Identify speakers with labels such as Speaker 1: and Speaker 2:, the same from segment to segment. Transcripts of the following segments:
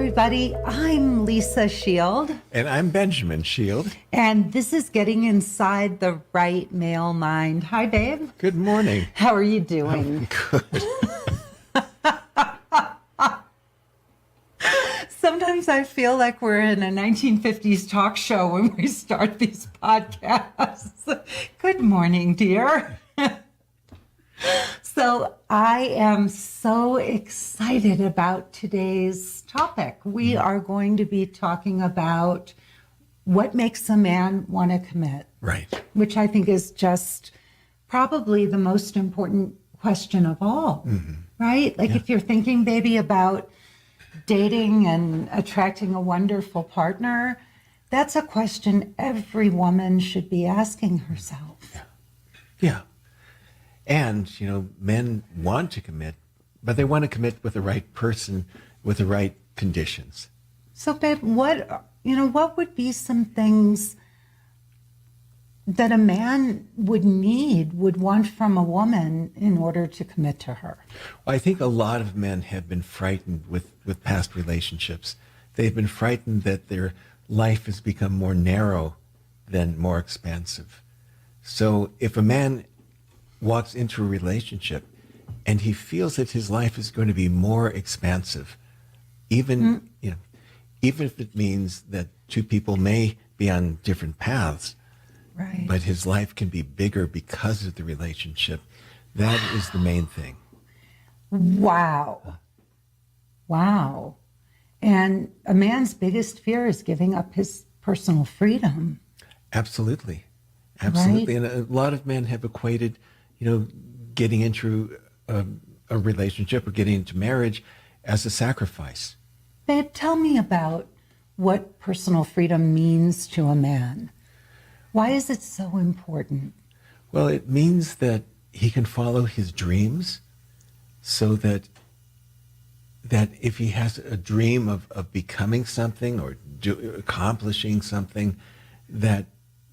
Speaker 1: everybody. I'm Lisa Shield.
Speaker 2: And I'm Benjamin Shield.
Speaker 1: And this is Getting Inside the Right Male Mind. Hi, babe.
Speaker 2: Good morning.
Speaker 1: How are you doing?
Speaker 2: Good.
Speaker 1: Sometimes I feel like we're in a 1950s talk show when we start these podcasts. Good morning, dear. So I am so excited about today's topic. We are going to be talking about what makes a man want to commit.
Speaker 2: Right.
Speaker 1: Which I think is just probably the most important question of all, right? Like if you're thinking, baby, about dating and attracting a wonderful partner, that's a question every woman should be asking herself.
Speaker 2: Yeah. And, men want to commit, but they want to commit with the right person, with the right conditions.
Speaker 1: So, babe, what would be some things that a man would want from a woman in order to commit to her?
Speaker 2: Well, I think a lot of men have been frightened with past relationships. They've been frightened that their life has become more narrow than more expansive. So if a man walks into a relationship and he feels that his life is going to be more expansive, even if it means that two people may be on different paths,
Speaker 1: right,
Speaker 2: but his life can be bigger because of the relationship. That is the main thing.
Speaker 1: Wow. And a man's biggest fear is giving up his personal freedom.
Speaker 2: Absolutely.
Speaker 1: Right?
Speaker 2: And a lot of men have equated getting into a relationship or getting into marriage as a sacrifice.
Speaker 1: Babe, tell me about what personal freedom means to a man. Why is it so important?
Speaker 2: Well, it means that he can follow his dreams, so that if he has a dream of becoming something or accomplishing something, that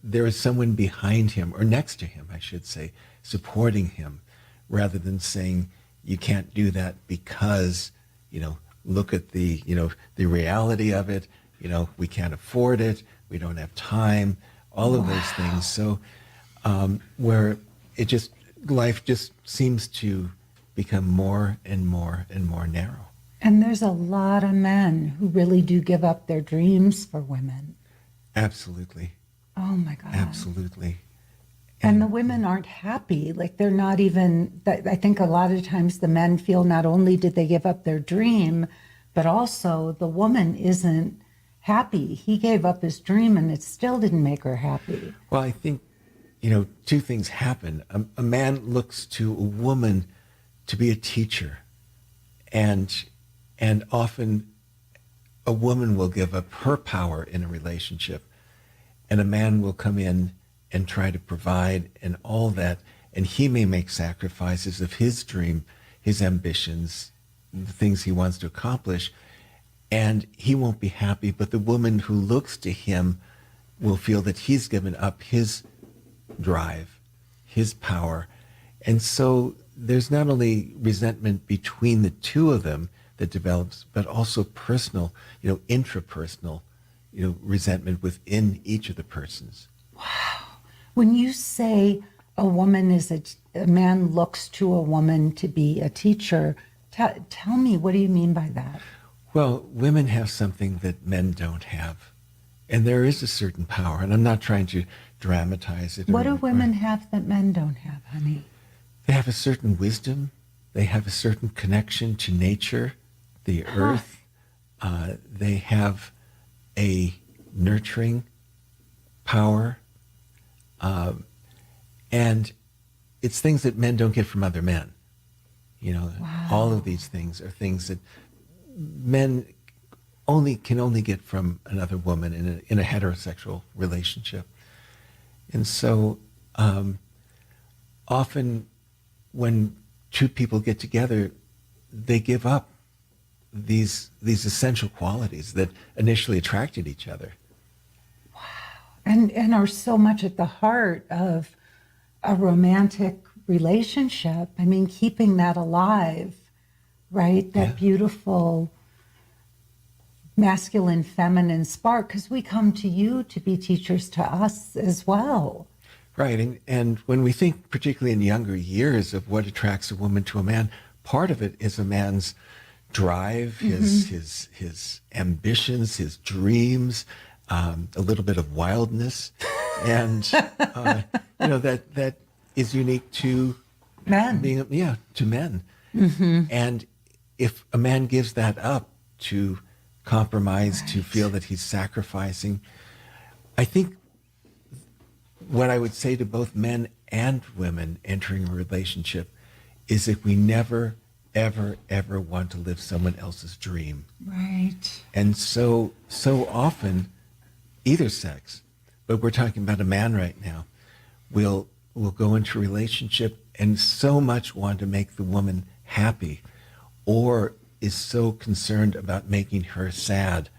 Speaker 2: there is someone behind him, or next to him, I should say, supporting him, rather than saying, you can't do that because, look at the reality of it, we can't afford it, we don't have time, all of those things. So where life just seems to become more and more and more narrow.
Speaker 1: And there's a lot of men who really do give up their dreams for women.
Speaker 2: Absolutely.
Speaker 1: Oh my God.
Speaker 2: Absolutely.
Speaker 1: And the women aren't happy. Like they're not even, I think a lot of times the men feel not only did they give up their dream, but also the woman isn't happy. He gave up his dream and it still didn't make her happy.
Speaker 2: Well, I think, two things happen. A man looks to a woman to be a teacher, and often a woman will give up her power in a relationship, and a man will come in and try to provide and all that, and he may make sacrifices of his dream, his ambitions, the things he wants to accomplish, and he won't be happy, but the woman who looks to him will feel that he's given up his drive, his power. And so there's not only resentment between the two of them that develops, but also personal, intrapersonal, resentment within each of the persons.
Speaker 1: Wow. When you say a man looks to a woman to be a teacher, tell me, what do you mean by that?
Speaker 2: Well, women have something that men don't have. And there is a certain power, and I'm not trying to dramatize it.
Speaker 1: What do women have that men don't have, honey?
Speaker 2: They have a certain wisdom. They have a certain connection to nature, the earth. They have a nurturing power. And it's things that men don't get from other men. All of these things are things that men can only get from another woman in a heterosexual relationship. And so often when two people get together, they give up these essential qualities that initially attracted each other.
Speaker 1: Wow. And are so much at the heart of a romantic relationship. I mean, keeping that alive, right? That beautiful masculine, feminine spark, because we come to you to be teachers to us as well.
Speaker 2: Right. And when we think, particularly in younger years, of what attracts a woman to a man, part of it is a man's drive, his ambitions, his dreams, a little bit of wildness. And, that is unique to
Speaker 1: Men.
Speaker 2: To men. And if a man gives that up to compromise, to feel that he's sacrificing, I think what I would say to both men and women entering a relationship is that we never, ever, ever want to live someone else's dream.
Speaker 1: Right.
Speaker 2: And so often, either sex, but we're talking about a man right now, will go into a relationship and so much want to make the woman happy, or is so concerned about making her sad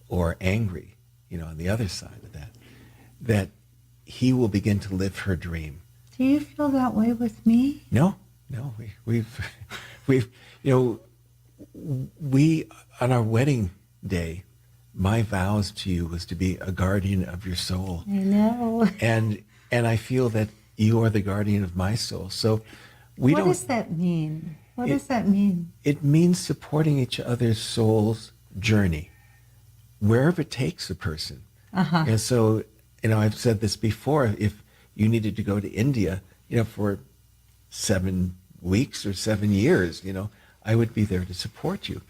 Speaker 2: or angry, on the other side of that he will begin to live her dream.
Speaker 1: Do you feel that way with me?
Speaker 2: No, we've on our wedding day, my vows to you was to be a guardian of your soul.
Speaker 1: I know.
Speaker 2: And I feel that you are the guardian of my soul. So
Speaker 1: What does that mean? What does that mean?
Speaker 2: It means supporting each other's soul's journey, wherever it takes a person. And so, I've said this before, if you needed to go to India, for 7 weeks or 7 years, I would be there to support you.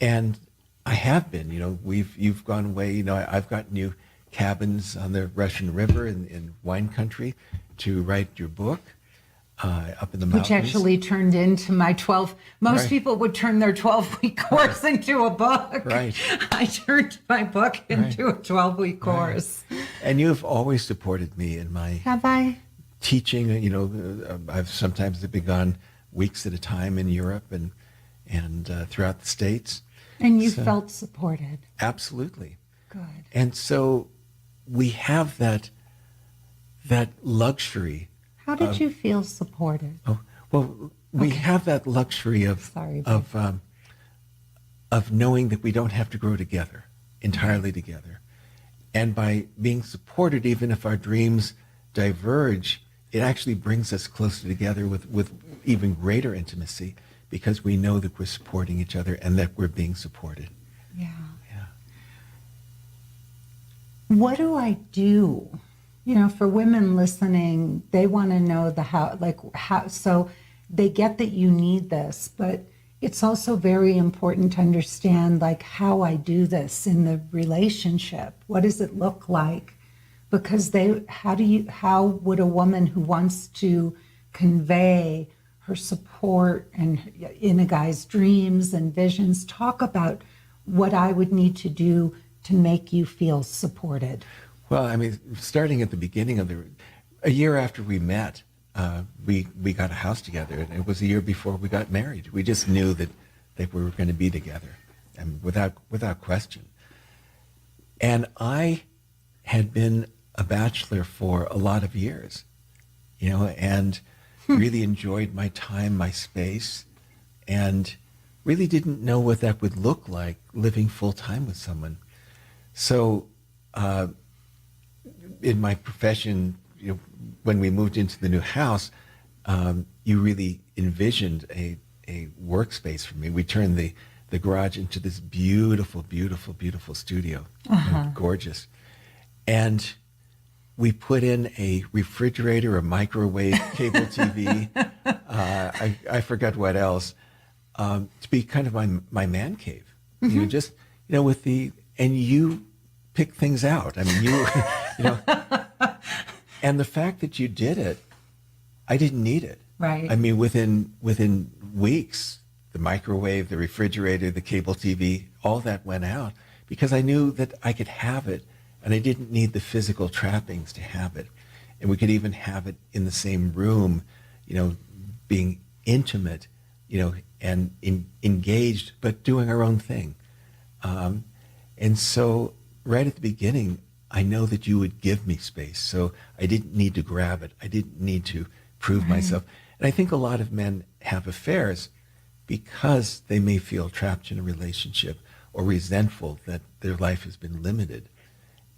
Speaker 2: And I have been, you've gone away, I've gotten you cabins on the Russian River in wine country to write your book. Up in the mountains.
Speaker 1: Which actually turned into my 12. Most people would turn their 12-week course into a book.
Speaker 2: Right.
Speaker 1: I turned my book into a 12-week course.
Speaker 2: And you have always supported me in my
Speaker 1: Have I?
Speaker 2: teaching. I've sometimes been gone weeks at a time in Europe and throughout the States.
Speaker 1: And you felt supported.
Speaker 2: Absolutely.
Speaker 1: Good.
Speaker 2: And so we have that luxury.
Speaker 1: How did you feel supported?
Speaker 2: We have that luxury of knowing that we don't have to grow together, entirely together. And by being supported, even if our dreams diverge, it actually brings us closer together with even greater intimacy, because we know that we're supporting each other and that we're being supported.
Speaker 1: Yeah. What do I do? For women listening, they want to know how, so they get that you need this, but it's also very important to understand how I do this in the relationship. What does it look like? Because how would a woman who wants to convey her support and in a guy's dreams and visions talk about what I would need to do to make you feel supported?
Speaker 2: Well, starting at the beginning a year after we met, we got a house together, and it was a year before we got married. We just knew that we were going to be together, and without question. And I had been a bachelor for a lot of years, and really enjoyed my time, my space, and really didn't know what that would look like living full time with someone. So, in my profession, when we moved into the new house, you really envisioned a workspace for me. We turned the garage into this beautiful, beautiful, beautiful studio, gorgeous. And we put in a refrigerator, a microwave, cable TV. I forgot what else, to be kind of my man cave. Just with and you pick things out. And the fact that you did it, I didn't need it.
Speaker 1: Right.
Speaker 2: Within weeks, the microwave, the refrigerator, the cable TV, all that went out, because I knew that I could have it, and I didn't need the physical trappings to have it. And we could even have it in the same room, being intimate, and engaged, but doing our own thing. And so right at the beginning, I know that you would give me space. So I didn't need to grab it. I didn't need to prove myself. And I think a lot of men have affairs because they may feel trapped in a relationship, or resentful that their life has been limited.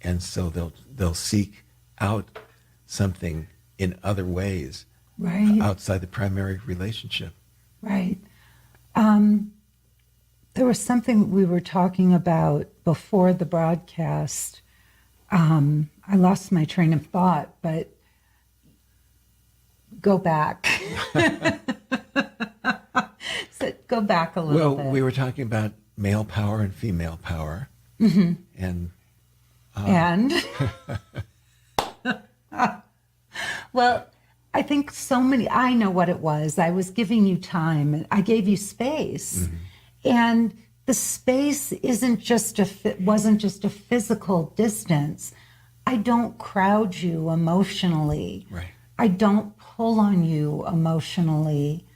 Speaker 2: And so they'll seek out something in other ways,
Speaker 1: Right.
Speaker 2: outside the primary relationship.
Speaker 1: Right. There was something we were talking about before the broadcast. I lost my train of thought, but go back. So go back a little bit.
Speaker 2: Well, we were talking about male power and female power. And
Speaker 1: And well, I think I know what it was. I was giving you time and I gave you space. And the space wasn't just a physical distance. I don't crowd you emotionally.
Speaker 2: right.
Speaker 1: I don't pull on you emotionally.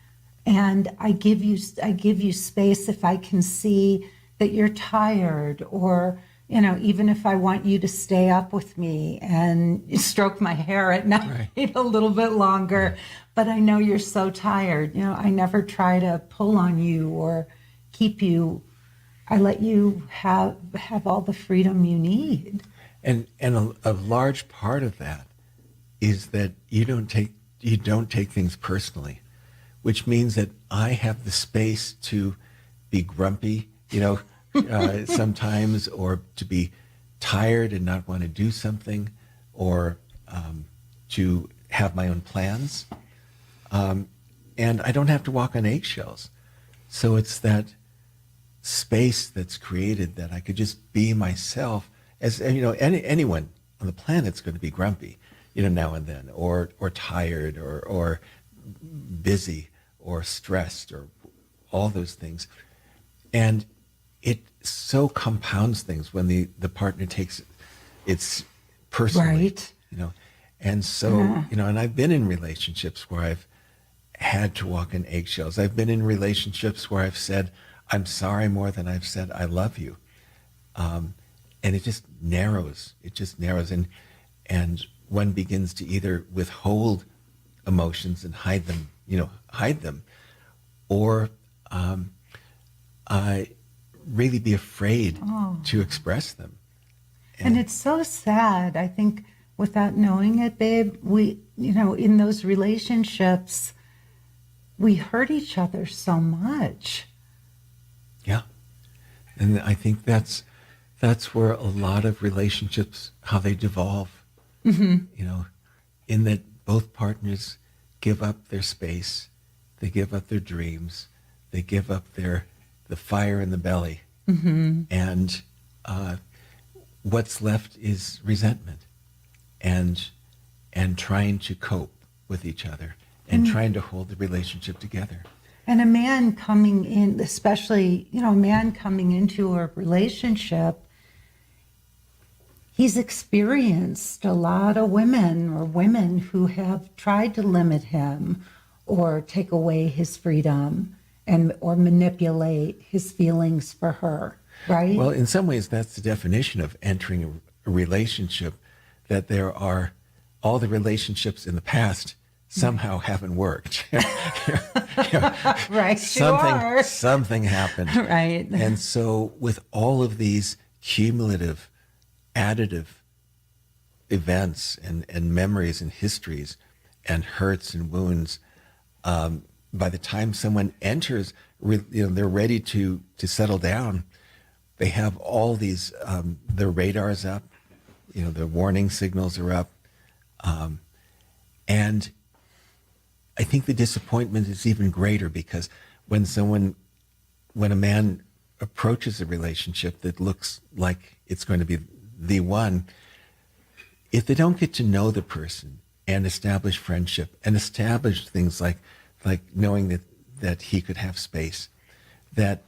Speaker 1: And I give you space if I can see that you're tired, or even if I want you to stay up with me and stroke my hair at night a little bit longer, but I know you're so tired. I never try to pull on you or keep you. I let you have all the freedom you need.
Speaker 2: And a large part of that is that you don't take things personally, which means that I have the space to be grumpy, sometimes, or to be tired and not want to do something, or to have my own plans. And I don't have to walk on eggshells. So it's that space that's created that I could just be myself. As anyone on the planet's going to be grumpy, now and then, or tired, or busy, or stressed, or all those things. And it so compounds things when the partner takes it's personally,
Speaker 1: Right.
Speaker 2: And so, and I've been in relationships where I've had to walk on eggshells. I've been in relationships where I've said, I'm sorry more than I've said, I love you. And it just narrows. And one begins to either withhold emotions and hide them, or really be afraid to express them.
Speaker 1: And it's so sad. I think without knowing it, babe, we, in those relationships, we hurt each other so much.
Speaker 2: Yeah. And I think that's where a lot of relationships, how they devolve, in that both partners give up their space, they give up their dreams, they give up the fire in the belly. And what's left is resentment and trying to cope with each other and trying to hold the relationship together.
Speaker 1: And a man coming in, especially, a man coming into a relationship, he's experienced a lot of women who have tried to limit him or take away his freedom or manipulate his feelings for her, right?
Speaker 2: Well, in some ways, that's the definition of entering a relationship, that there are all the relationships in the past somehow haven't worked.
Speaker 1: Right,
Speaker 2: something happened.
Speaker 1: Right.
Speaker 2: And so with all of these cumulative, additive events and memories and histories and hurts and wounds, by the time someone enters, they're ready to settle down. They have all these, their radars up, their warning signals are up. And I think the disappointment is even greater, because when a man approaches a relationship that looks like it's going to be the one, if they don't get to know the person and establish friendship and establish things like knowing that he could have space, that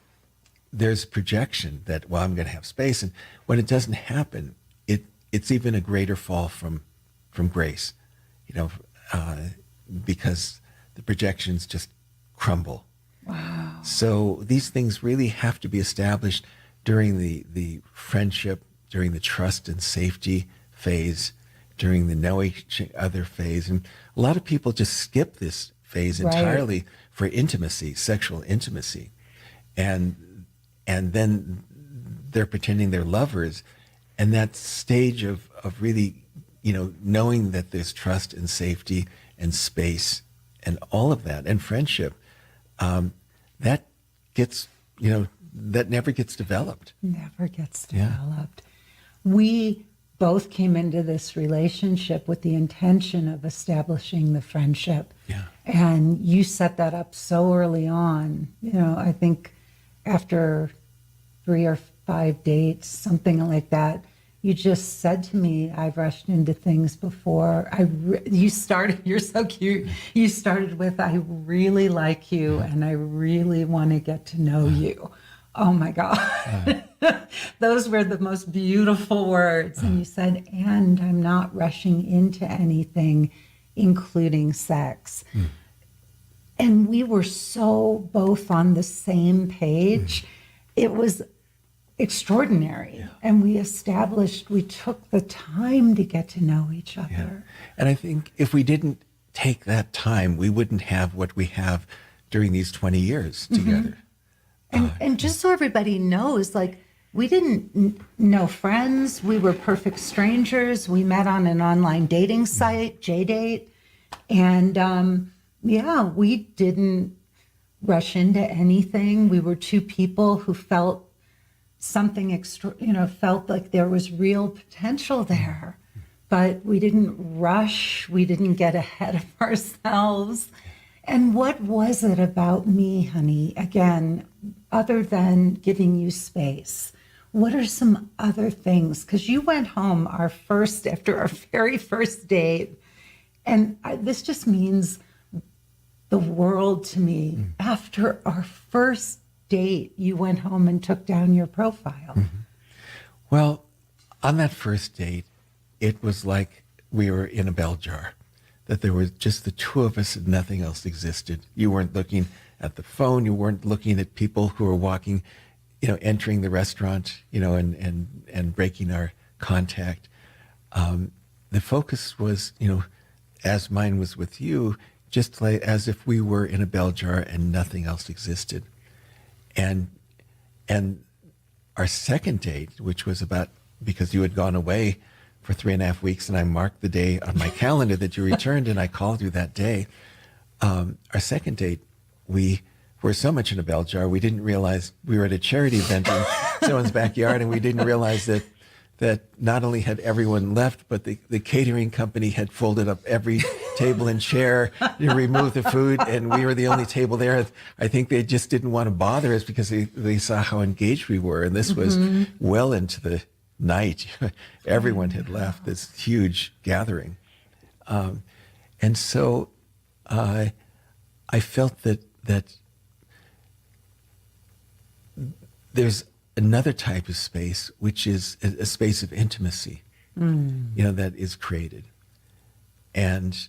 Speaker 2: there's projection that, well, I'm going to have space. And when it doesn't happen, it's even a greater fall from grace, because the projections just crumble.
Speaker 1: Wow.
Speaker 2: So these things really have to be established during the friendship, during the trust and safety phase, during the know each other phase. And a lot of people just skip this phase entirely for intimacy, sexual intimacy. And then they're pretending they're lovers. And that stage of really, knowing that there's trust and safety and space and all of that and friendship, that gets, that never gets developed.
Speaker 1: Never gets developed. We both came into this relationship with the intention of establishing the friendship.
Speaker 2: Yeah.
Speaker 1: And you set that up so early on. I think after 3 or 5 dates, something like that, you just said to me, I've rushed into things before. You're so cute. You started with, I really like you and I really want to get to know you. Oh my God. Those were the most beautiful words. And you said, and I'm not rushing into anything, including sex. And we were so both on the same page. It was extraordinary.
Speaker 2: Yeah.
Speaker 1: And we took the time to get to know each other.
Speaker 2: Yeah. And I think if we didn't take that time, we wouldn't have what we have during these 20 years together.
Speaker 1: And just so everybody knows, we didn't know friends. We were perfect strangers. We met on an online dating site, JDate. And we didn't rush into anything. We were two people who felt something extra, felt like there was real potential there. But we didn't rush. We didn't get ahead of ourselves. And what was it about me, honey, again, other than giving you space? What are some other things? Because you went home after our very first date, and this just means the world to me. After our first date, you went home and took down your profile.
Speaker 2: Well, on that first date, it was like we were in a bell jar, that there was just the two of us and nothing else existed. You weren't looking at the phone. You weren't looking at people who were walking, entering the restaurant, and breaking our contact. The focus was, as mine was with you, just like as if we were in a bell jar and nothing else existed. And our second date, which was because you had gone away for 3.5 weeks, and I marked the day on my calendar that you returned, and I called you that day. Our second date, we were so much in a bell jar, we didn't realize we were at a charity event in someone's backyard, and we didn't realize that not only had everyone left, but the catering company had folded up every table and chair to remove the food, and we were the only table there. I think they just didn't want to bother us because they saw how engaged we were, and this was well into the night. Everyone had left this huge gathering. And so I felt that there's another type of space, which is a space of intimacy, that is created. And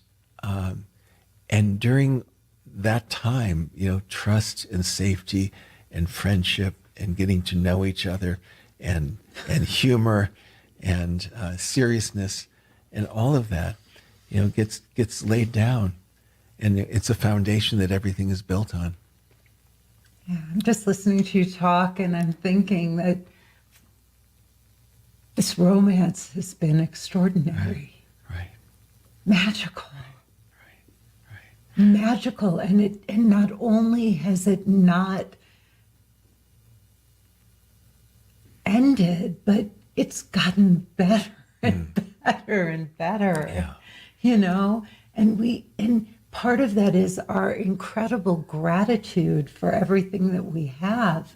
Speaker 2: during that time, trust and safety and friendship and getting to know each other and humor and seriousness and all of that, gets laid down, and it's a foundation that everything is built on.
Speaker 1: Yeah, I'm just listening to you talk, and I'm thinking that this romance has been extraordinary,
Speaker 2: Right.
Speaker 1: magical,
Speaker 2: Right.
Speaker 1: magical, and not only has it not ended, but it's gotten better and better and better.
Speaker 2: Yeah.
Speaker 1: And part of that is our incredible gratitude for everything that we have,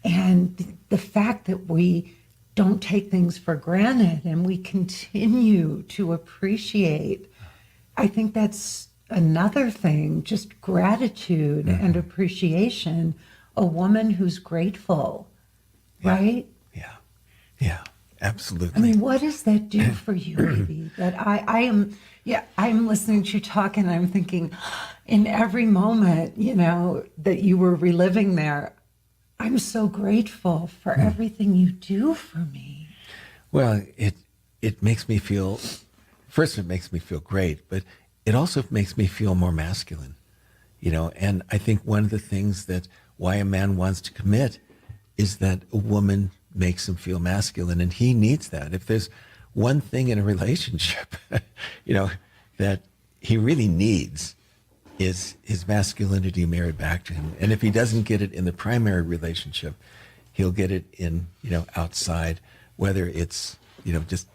Speaker 1: and the fact that we don't take things for granted and we continue to appreciate. I think that's another thing, just gratitude and appreciation. A woman who's grateful, right?
Speaker 2: Yeah, absolutely.
Speaker 1: I mean, what does that do for you, baby? That I'm listening to you talk, and I'm thinking, in every moment, that you were reliving there, I'm so grateful for everything you do for me.
Speaker 2: Well, it makes me feel, first it makes me feel great, but it also makes me feel more masculine, and I think one of the things that why a man wants to commit is that a woman makes him feel masculine, and he needs that. If there's one thing in a relationship, that he really needs is his masculinity mirrored back to him. And if he doesn't get it in the primary relationship, he'll get it in, outside, whether it's, just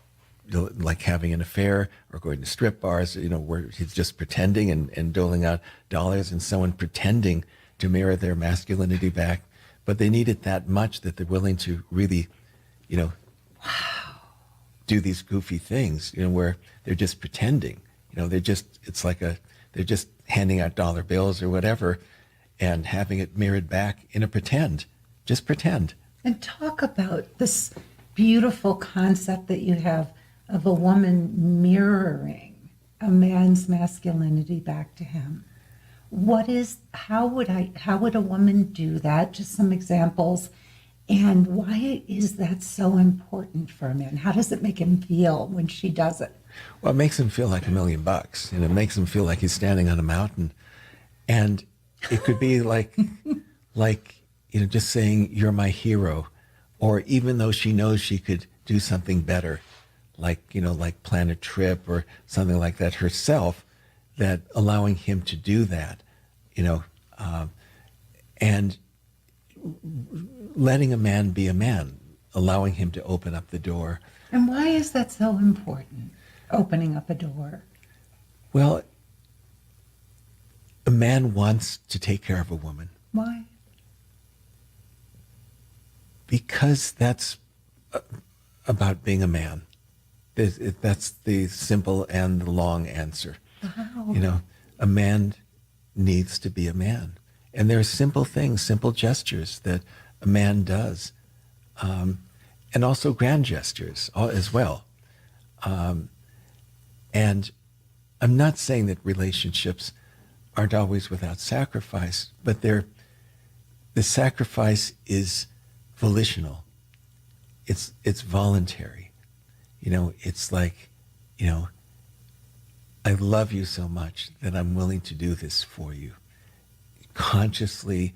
Speaker 2: like having an affair or going to strip bars, where he's just pretending and doling out dollars, and someone pretending to mirror their masculinity back. But they need it that much that they're willing to really, do these goofy things, where they're just pretending, they're just handing out dollar bills or whatever and having it mirrored back in a pretend, just pretend.
Speaker 1: And talk about this beautiful concept that you have of a woman mirroring a man's masculinity back to him. How would a woman do that? Just some examples. And why is that so important for a man? How does it make him feel when she does it?
Speaker 2: Well, it makes him feel like $1 million. It makes him feel like he's standing on a mountain. And it could be like, just saying, "You're my hero." Or even though she knows she could do something better, like plan a trip or something like that herself, that allowing him to do that, and letting a man be a man, allowing him to open up the door.
Speaker 1: And why is that so important, opening up a door?
Speaker 2: Well, a man wants to take care of a woman.
Speaker 1: Why?
Speaker 2: Because that's about being a man. That's the simple and the long answer.
Speaker 1: Wow.
Speaker 2: A man needs to be a man. And there are simple things, simple gestures that a man does. And also grand gestures as well. And I'm not saying that relationships aren't always without sacrifice, but the sacrifice is volitional. It's voluntary. It's like, I love you so much that I'm willing to do this for you. Consciously,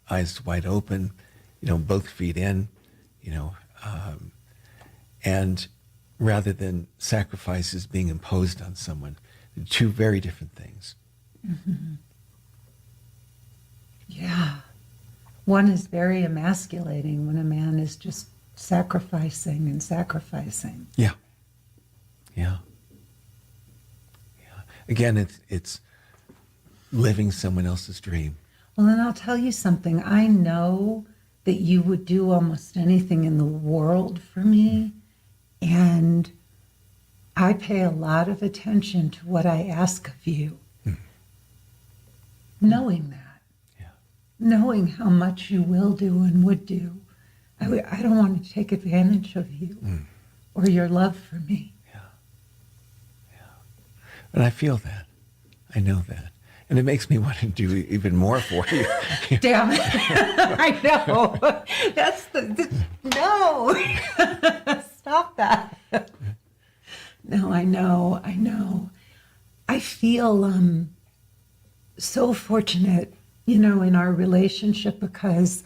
Speaker 2: eyes wide open, both feet in, and rather than sacrifices being imposed on someone. Two very different things.
Speaker 1: Mm-hmm. Yeah. One is very emasculating when a man is just sacrificing and sacrificing.
Speaker 2: Yeah. Again, it's living someone else's dream.
Speaker 1: Well, and I'll tell you something. I know that you would do almost anything in the world for me, and I pay a lot of attention to what I ask of you. Knowing that.
Speaker 2: Yeah.
Speaker 1: Knowing how much you will do and would do. I don't want to take advantage of you or your love for me.
Speaker 2: And I feel that. I know that. And it makes me want to do even more for you.
Speaker 1: Damn it. I know. That's no. Stop that. No, I know. I feel so fortunate, in our relationship, because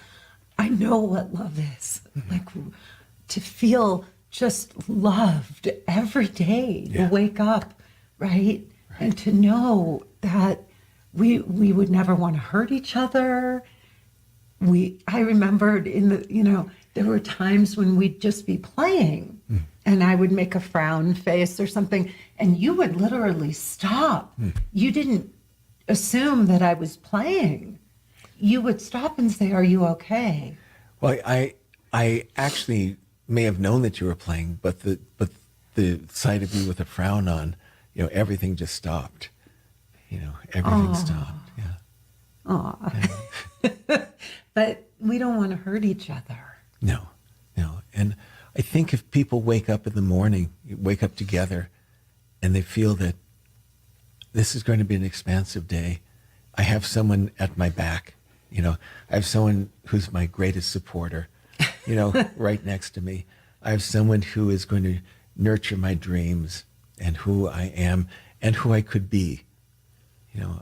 Speaker 1: I know what love is. Like, to feel just loved every day, to wake up, right? And to know that we would never want to hurt each other. I remembered there were times when we'd just be playing and I would make a frown face or something, and you would literally stop. You didn't assume that I was playing. You would stop and say, "Are you okay?"
Speaker 2: Well, I actually may have known that you were playing, but the sight of you with a frown on, everything just stopped. Everything stopped. Yeah.
Speaker 1: Aw. But we don't want to hurt each other.
Speaker 2: No. And I think if people wake up in the morning, wake up together, and they feel that this is going to be an expansive day, I have someone at my back. I have someone who's my greatest supporter, right next to me. I have someone who is going to nurture my dreams and who I am and who I could be.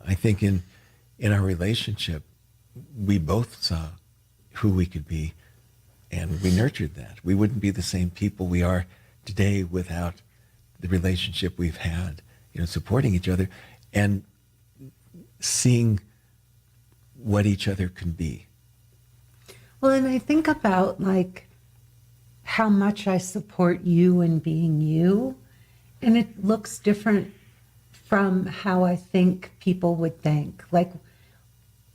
Speaker 2: I think in our relationship, we both saw who we could be and we nurtured that. We wouldn't be the same people we are today without the relationship we've had, supporting each other and seeing what each other can be.
Speaker 1: Well, and I think about like how much I support you in being you, and it looks different from how I think people would think. Like,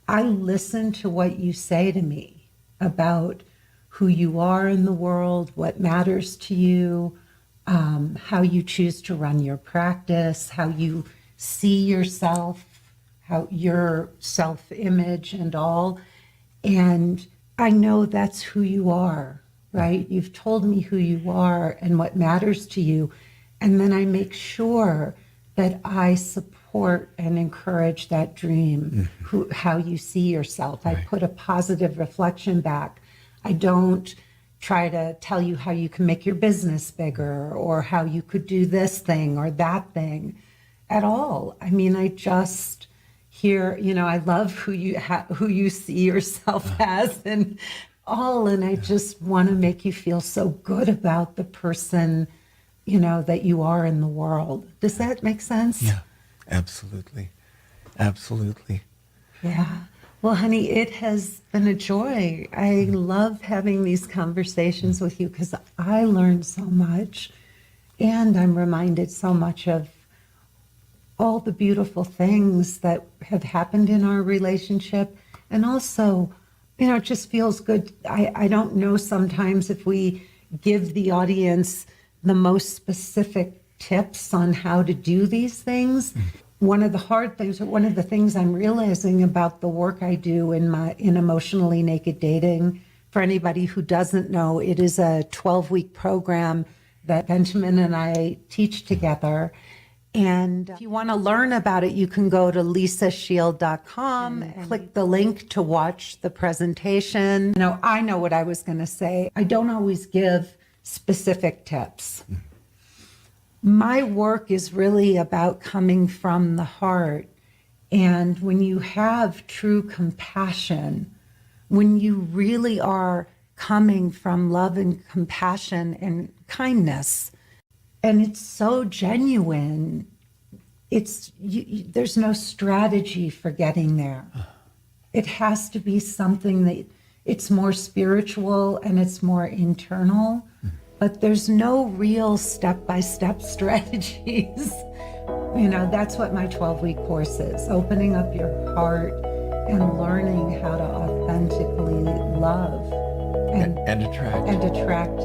Speaker 1: I listen to what you say to me about who you are in the world, what matters to you, how you choose to run your practice, how you see yourself, how your self-image and all. And I know that's who you are, right? You've told me who you are and what matters to you. And then I make sure that I support and encourage that dream, how you see yourself. I put a positive reflection back. I don't try to tell you how you can make your business bigger or how you could do this thing or that thing at all. I mean, I just hear, I love who you see yourself as and all, and I just want to make you feel so good about the person, that you are in the world. Does that make sense?
Speaker 2: Yeah, absolutely. Absolutely.
Speaker 1: Yeah. Well, honey, it has been a joy. I love having these conversations with you because I learned so much, and I'm reminded so much of all the beautiful things that have happened in our relationship. And also, it just feels good. I don't know sometimes if we give the audience the most specific tips on how to do these things. One of the hard things, or one of the things I'm realizing about the work I do in Emotionally Naked Dating, for anybody who doesn't know, it is a 12-week program that Benjamin and I teach together. And if you want to learn about it, you can go to lisashield.com and click the link to watch the presentation. I know what I was going to say. I don't always give specific tips. My work is really about coming from the heart. And when you have true compassion, when you really are coming from love and compassion and kindness, and it's so genuine, there's no strategy for getting there. It has to be something that it's more spiritual and it's more internal, but there's no real step-by-step strategies. That's what my 12-week course is, opening up your heart and learning how to authentically love and
Speaker 2: attract